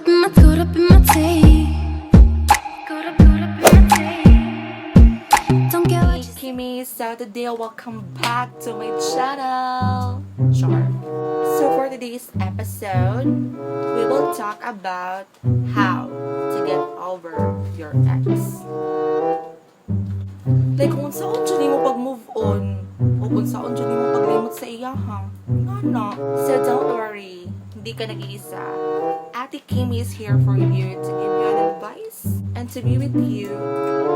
up in my, caught up in my tape. Caught up in my tape. Don't get what you say. Kimi, so today welcome back to my channel. Sure. So for today's episode, we will talk about how to get over your ex. Like kung saan dyan mo pag-move on, o kung saan dyan mo pag-limot sa iya, ha? No. So don't worry, hindi ka nag-iisa. Ate Kimi is here for you to give you an advice and to be with you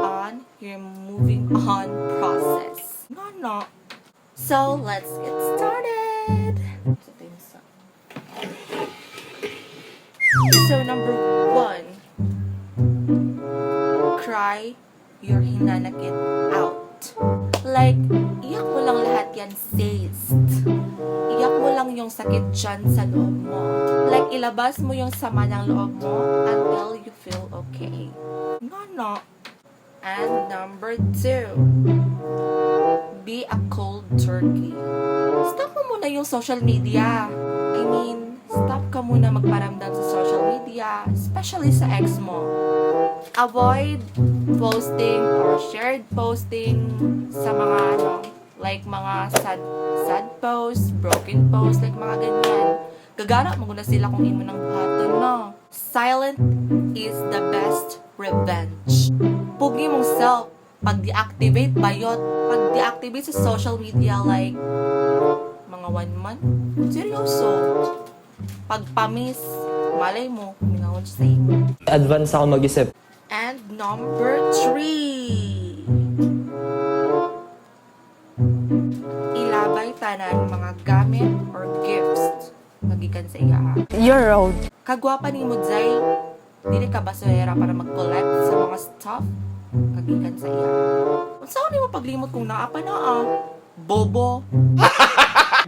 on your moving on process. No. So let's get started. So number 1, cry your hinanakit out. Like, iyak mo lang lahat yan, sis. Iyak mo lang yung sakit dyan sa loob mo. Like, ilabas mo yung sama ng loob mo until you feel okay. No. And number 2, be a cold turkey. Stop mo muna yung social media. I mean, stop ka muna magparamdam sa social media, especially sa ex mo. Avoid posting or shared posting sa mga like mga sad posts, broken posts, like mga ganyan. Gagara mo na sila kung imo ng buhaton, no? Silent is the best revenge. Pugi mong self, pag-deactivate bayot, pag-deactivate sa social media like mga 1 month. Seryoso. Pagpamis, malay mo, minawon sa imo. Advance ako mag-isip. And number 3, ilabay tanan mga gamit or gifts magikan sa iya. You're old. Kagwapa ni mo Zay, dili ka basurera para mag-collect sa mga stuff kagikan sa iya. Unsa ni mo paglimot kung naapa na bobo.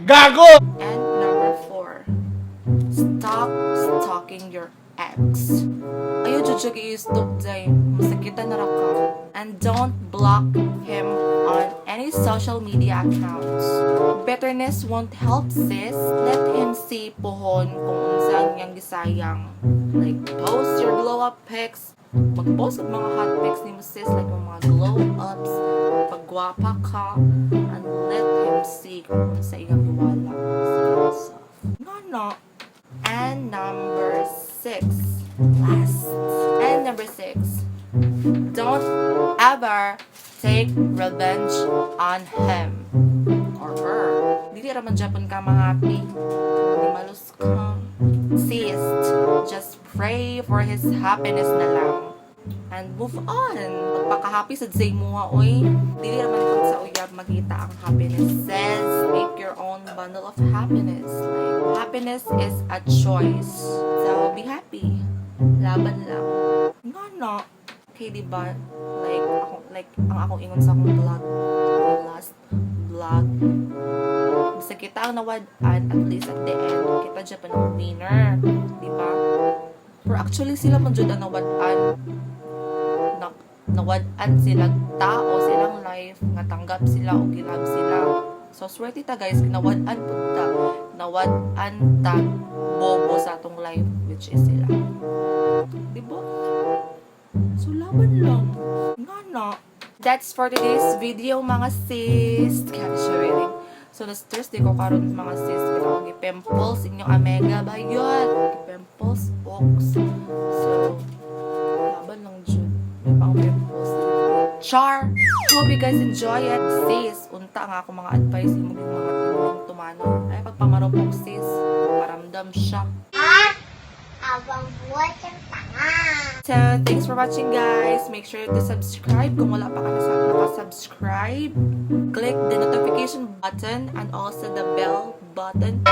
Gago! And number 4, stop stalking your ex. Ayaw jud i-stalk Zay, masakitan na ra ka. And don't block him on any social media accounts. Bitterness won't help, sis. Let him see pohon kung unsang niyang gisayang. Like, post your glow-up pics. Mag-post ng mga hot pics ni mo, sis. Like, mga glow-ups. Pagwapa ka. And let him see kung unsa iyang iwala. No. And number 6. Last. And number 6. Don't ever take revenge on him or her. Dili raman Japon ka ma-happy. Hindi malus ka. Sis, just pray for his happiness na lang. And move on. Pagpaka-happy sa Zay mo ha, oy. Dili raman kung sa uyab makita ang happiness. Says, make your own bundle of happiness. Like, happiness is a choice. So, be happy. Laban lang. No. Okay, diba? Like, ang akong ingon sa akong vlog, yung last vlog, basta kita ang nawad-an, at least at the end, kita dyan pa ng winner, diba? Pero actually, sila man dyan ang nawad-an silang tao, silang life, nga tanggap sila o gilab sila. So, swerte ta guys, nawad-an po ta. Nawad-an ta bobo sa atong life, which is sila. Diba? So, laban lang. No. That's for today's video, mga sis. Kaya sharing. So, na-stress di ko karon mga sis. Kaya pimples inyong amega bayot. Pimples, ox. So, laban lang dyan. May pang pimples. Char! Hope you guys enjoy it. Sis, unta nga ako mga advice. Yung mga tinulong tumano. Ay, pagpamarupok sis. Paramdam siya. Abang buhat yung tanga. So, thanks for watching guys. Make sure to subscribe kung wala pa ka naka-subscribe. Click the notification button and also the bell button